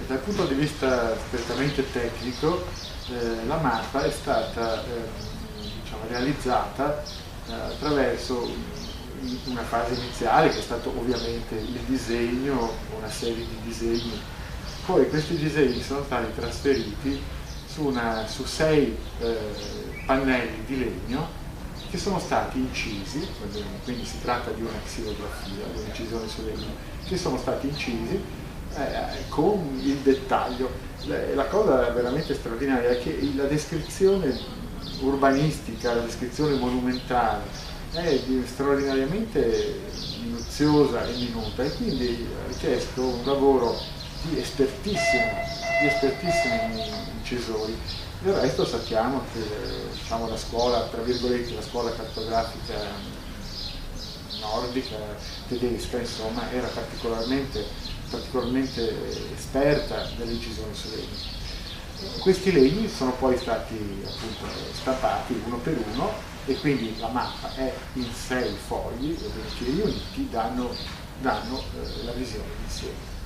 Dal punto di vista strettamente tecnico, la mappa è stata diciamo, realizzata attraverso una fase iniziale che è stato ovviamente il disegno, una serie di disegni. Poi questi disegni sono stati trasferiti su 6 pannelli di legno che sono stati incisi, quindi si tratta di una xilografia, di un'incisione su legno, che sono stati incisi con il dettaglio. La cosa veramente straordinaria è che la descrizione urbanistica, la descrizione monumentale è straordinariamente minuziosa e minuta, e quindi ha richiesto un lavoro di espertissimi incisori. Del resto sappiamo che diciamo, la scuola, tra virgolette, la scuola cartografica nordica, tedesca, insomma, era particolarmente esperta nell'incisione su legno. Questi legni sono poi stati appunto stampati uno per uno, e quindi la mappa è in 6 fogli che riuniti danno la visione d'insieme.